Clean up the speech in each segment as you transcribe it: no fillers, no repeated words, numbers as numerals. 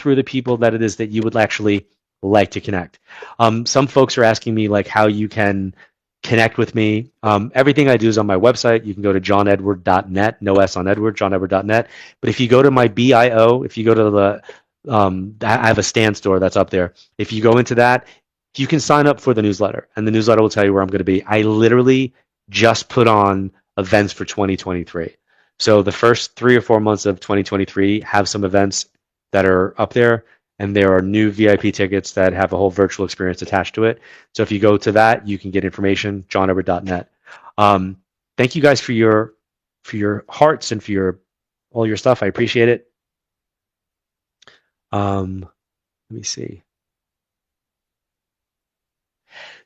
through the people that it is that you would actually like to connect. Some folks are asking me like how you can connect with me. Everything I do is on my website. You can go to johnedward.net, no S on Edward, johnedward.net. But if you go to my bio, if you go to I have a Stan store that's up there. If you go into that, you can sign up for the newsletter, and the newsletter will tell you where I'm going to be. I literally just put on events for 2023. So the first 3 or 4 months of 2023 have some events that are up there, and there are new VIP tickets that have a whole virtual experience attached to it. So if you go to that, you can get information, johnedward.net. Thank you guys for your hearts and for all your stuff. I appreciate it. Let me see.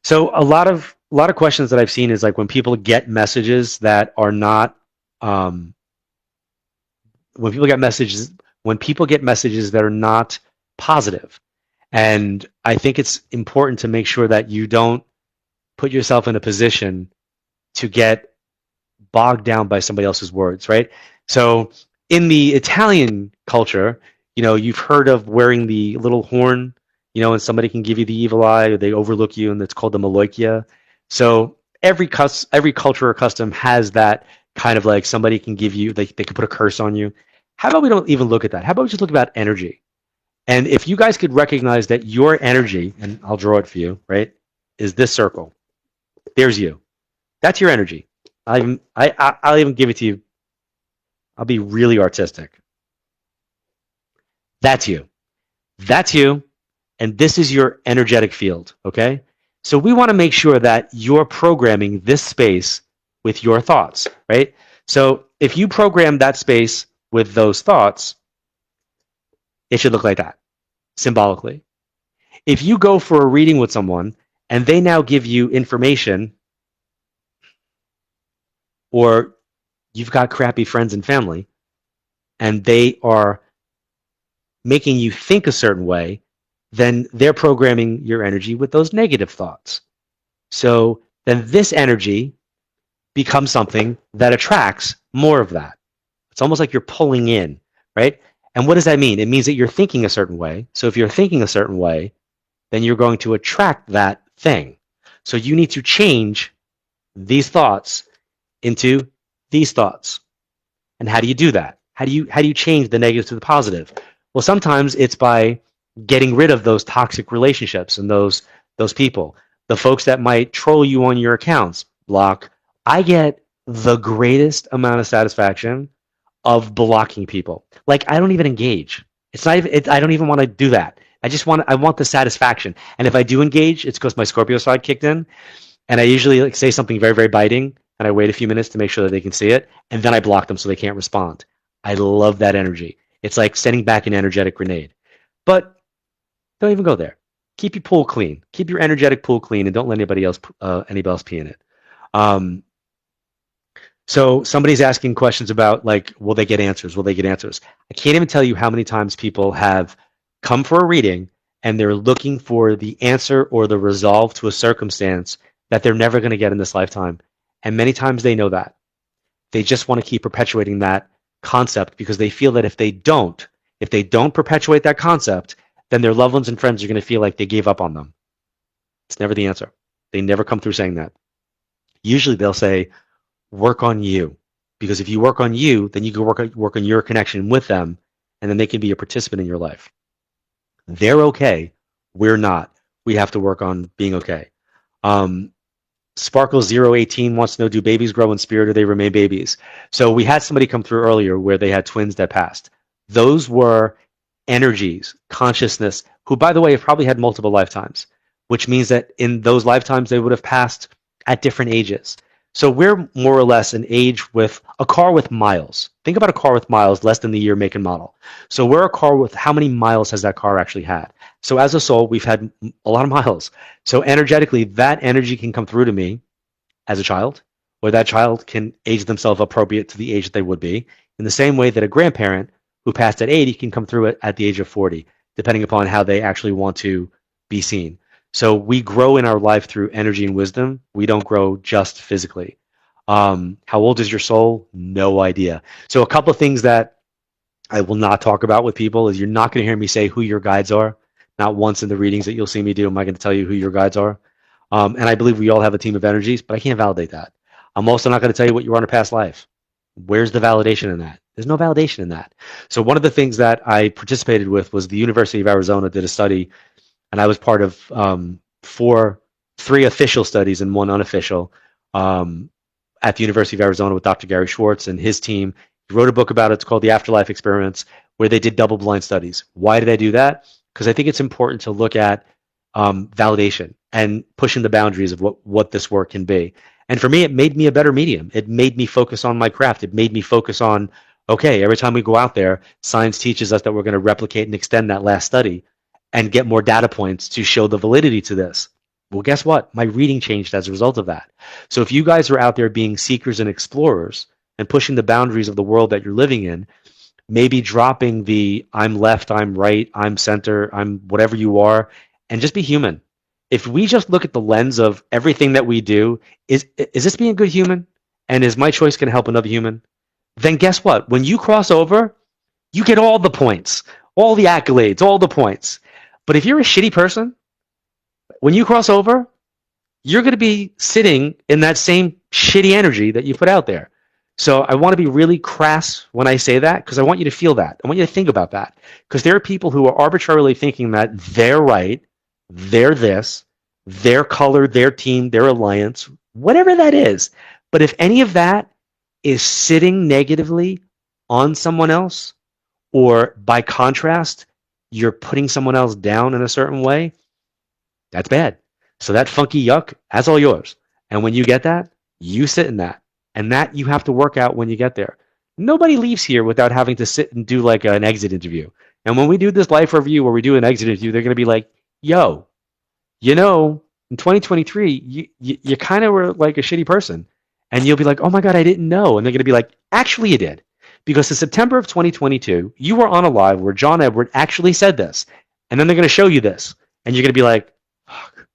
So a lot of questions that I've seen is like when people get messages that are not when people get messages that are not positive. And I think it's important to make sure that you don't put yourself in a position to get bogged down by somebody else's words, right? So in the Italian culture, you've heard of wearing the little horn, and somebody can give you the evil eye or they overlook you, and it's called the Maloikia. So every culture or custom has that kind of like somebody can give you, they can put a curse on you. How about we don't even look at that? How about we just look about energy? And if you guys could recognize that your energy, and I'll draw it for you, right, is this circle. There's you. That's your energy. I'll even give it to you. I'll be really artistic. That's you. That's you. And this is your energetic field, okay? So we want to make sure that you're programming this space with your thoughts, right? So if you program that space with those thoughts, it should look like that, symbolically. If you go for a reading with someone and they now give you information, or you've got crappy friends and family, and they are making you think a certain way, then they're programming your energy with those negative thoughts. So then this energy becomes something that attracts more of that. It's almost like you're pulling in, right? And what does that mean? It means that you're thinking a certain way. So if you're thinking a certain way, then you're going to attract that thing. So you need to change these thoughts into these thoughts. And how do you do that? How do you change the negative to the positive? Well, sometimes it's by getting rid of those toxic relationships and those people. The folks that might troll you on your accounts, block. I get the greatest amount of satisfaction of blocking people. Like, I don't even engage. It's not even, I don't even want to do that. I want the satisfaction. And if I do engage, it's because my Scorpio side kicked in. And I usually say something very, very biting, and I wait a few minutes to make sure that they can see it, and then I block them so they can't respond. I love that energy. It's like sending back an energetic grenade. But don't even go there. Keep your pool clean. Keep your energetic pool clean, and don't let anybody else pee in it. So somebody's asking questions about, like, will they get answers? Will they get answers? I can't even tell you how many times people have come for a reading and they're looking for the answer or the resolve to a circumstance that they're never going to get in this lifetime. And many times they know that. They just want to keep perpetuating that concept because they feel that if they don't perpetuate that concept, then their loved ones and friends are going to feel like they gave up on them. It's never the answer. They never come through saying that. Usually they'll say, work on you. Because if you work on you, then you can work on your connection with them, and then they can be a participant in your life. They're okay. We're not. We have to work on being okay. Sparkle018 wants to know, do babies grow in spirit or they remain babies? So we had somebody come through earlier where they had twins that passed. Those were energies, consciousness, who, by the way, have probably had multiple lifetimes, which means that in those lifetimes they would have passed at different ages. So we're more or less an age with a car with miles. Think about a car with miles, less than the year, make, and model. So we're a car with how many miles has that car actually had? So as a soul, we've had a lot of miles. So energetically, that energy can come through to me as a child, or that child can age themselves appropriate to the age that they would be, in the same way that a grandparent who passed at 80 can come through it at the age of 40, depending upon how they actually want to be seen. So we grow in our life through energy and wisdom. We don't grow just physically. How old is your soul? No idea. So a couple of things that I will not talk about with people is you're not going to hear me say who your guides are. Not once in the readings that you'll see me do am I going to tell you who your guides are. And I believe we all have a team of energies, but I can't validate that. I'm also not going to tell you what you were in a past life. Where's the validation in that? There's no validation in that. So one of the things that I participated with was the University of Arizona did a study, and I was part of three official studies and one unofficial at the University of Arizona with Dr. Gary Schwartz and his team. He wrote a book about it. It's called The Afterlife Experiments, where they did double-blind studies. Why did I do that? Because I think it's important to look at validation and pushing the boundaries of what this work can be. And for me, it made me a better medium. It made me focus on my craft. It made me focus on, okay, every time we go out there, science teaches us that we're going to replicate and extend that last study and get more data points to show the validity to this. Well, guess what? My reading changed as a result of that. So if you guys are out there being seekers and explorers and pushing the boundaries of the world that you're living in, maybe dropping the I'm left, I'm right, I'm center, I'm whatever you are, and just be human. If we just look at the lens of everything that we do, is this being a good human? And is my choice going to help another human? Then guess what? When you cross over, you get all the points, all the accolades, all the points. But if you're a shitty person, when you cross over, you're going to be sitting in that same shitty energy that you put out there. So I want to be really crass when I say that because I want you to feel that. I want you to think about that because there are people who are arbitrarily thinking that they're right, they're this, their color, their team, their alliance, whatever that is. But if any of that is sitting negatively on someone else, or by contrast, you're putting someone else down in a certain way, that's bad. So that funky yuck, that's all yours. And when you get that, you sit in that. And that you have to work out when you get there. Nobody leaves here without having to sit and do like an exit interview. And when we do this life review where we do an exit interview, they're going to be like, yo, you know, in 2023, you kind of were like a shitty person. And you'll be like, oh my God, I didn't know. And they're going to be like, actually you did. Because in September of 2022, you were on a live where John Edward actually said this. And then they're going to show you this. And you're going to be like, fuck,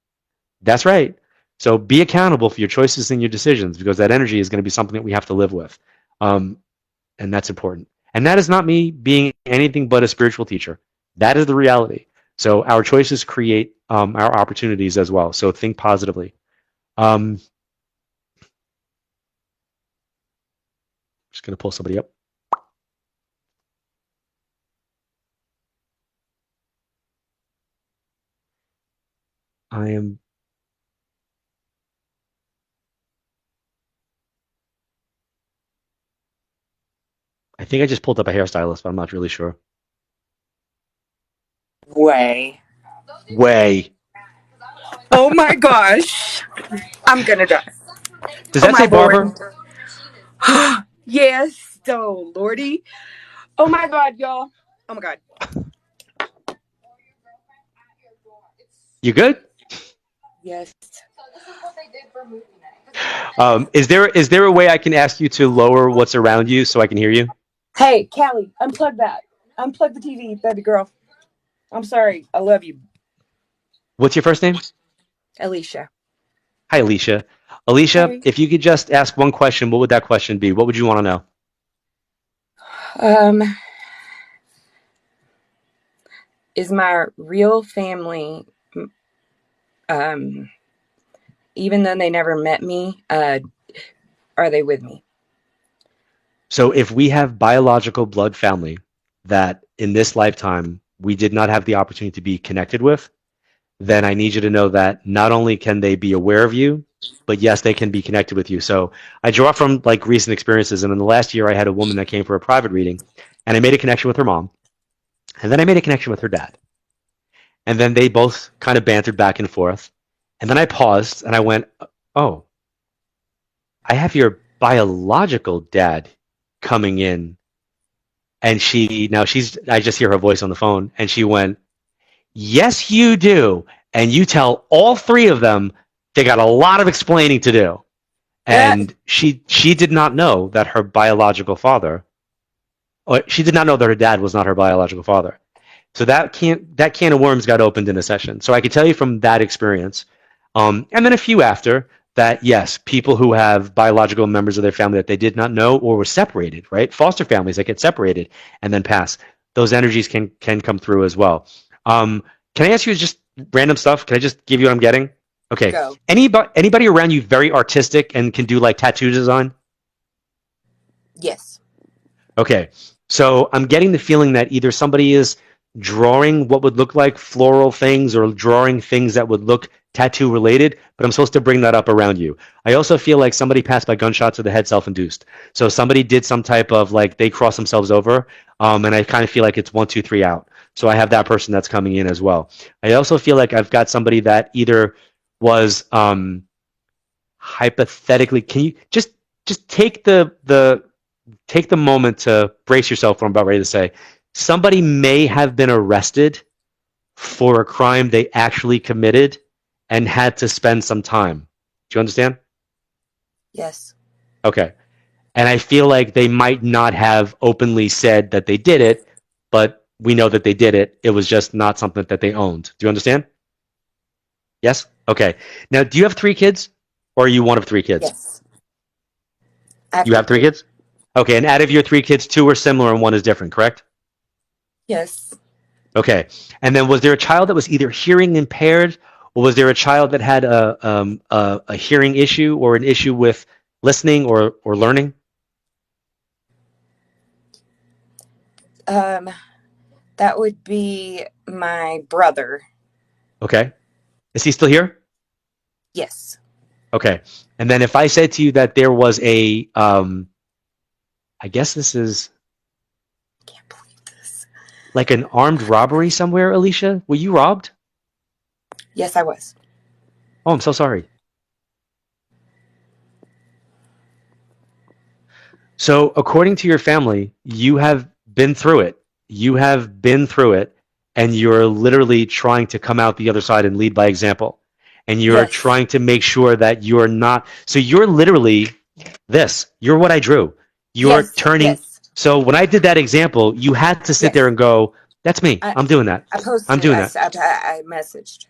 that's right. So be accountable for your choices and your decisions because that energy is going to be something that we have to live with. And that's important. And that is not me being anything but a spiritual teacher. That is the reality. So our choices create our opportunities as well. So think positively. Just going to pull somebody up. I think I just pulled up a hairstylist, but I'm not really sure. Way. Oh my gosh. I'm gonna die. Does that say barber? Yes. Oh, Lordy. Oh my God, y'all. Oh my God. You good? Yes. Is there a way I can ask you to lower what's around you so I can hear you? Hey, Callie, unplug that. Unplug the TV, baby girl. I'm sorry. I love you. What's your first name? Alicia. Hi, Alicia. Alicia, Hey. if you could just ask one question, what would that question be? What would you want to know? Is my real family, even though they never met me, are they with me? So if we have biological blood family that in this lifetime we did not have the opportunity to be connected with, then I need you to know that not only can they be aware of you, but yes, they can be connected with you. So I draw from like recent experiences. And in the last year, I had a woman that came for a private reading and I made a connection with her mom. And then I made a connection with her dad. And then they both kind of bantered back and forth. And then I paused and I went, oh, I have your biological dad coming in. And I just hear her voice on the phone and she went, yes, you do. And you tell all three of them they got a lot of explaining to do. And she did not know that her biological father, or she did not know that her dad was not her biological father. So that can of worms got opened in a session. So I can tell you from that experience. And then a few after that yes, people who have biological members of their family that they did not know or were separated, right? Foster families that get separated and then pass, those energies can come through as well. Can I ask you just random stuff? Can I just give you what I'm getting? Okay. Go. Anybody around you very artistic and can do like tattoo design? Yes. Okay. So I'm getting the feeling that either somebody is drawing what would look like floral things or drawing things that would look tattoo related, but I'm supposed to bring that up around you. I also feel like somebody passed by gunshots to the head self-induced. So somebody did some type of like they cross themselves over, and I kind of feel like it's 1, 2, 3 out. So I have that person that's coming in as well. I also feel like I've got somebody that either was hypothetically. Can you just take the moment to brace yourself for what I'm about ready to say. Somebody may have been arrested for a crime they actually committed and had to spend some time. Do you understand? Yes. Okay. And I feel like they might not have openly said that they did it, but we know that they did it. It was just not something that they owned. Do you understand? Yes? Okay. Now, do you have 3 kids or are you one of 3 kids? Yes. I You have 3 kids? Okay, and out of your 3 kids, 2 are similar and 1 is different, correct? Yes. Okay. And then was there a child that was either hearing impaired or was there a child that had a hearing issue or an issue with listening or learning? That would be my brother. Okay. Is he still here? Yes. Okay. And then if I said to you that there was a, I guess this is I can't believe this. like an armed robbery somewhere, Alicia? Were you robbed? Yes, I was. Oh, I'm so sorry. So, according to your family, you have been through it. You have been through it, and you're literally trying to come out the other side and lead by example. And you're Yes. trying to make sure that you're not. So, you're literally this. You're what I drew. You're Yes. turning. Yes. So, when I did that example, you had to sit Yes. there and go, that's me. I'm doing that. I posted I'm doing it. that. I messaged.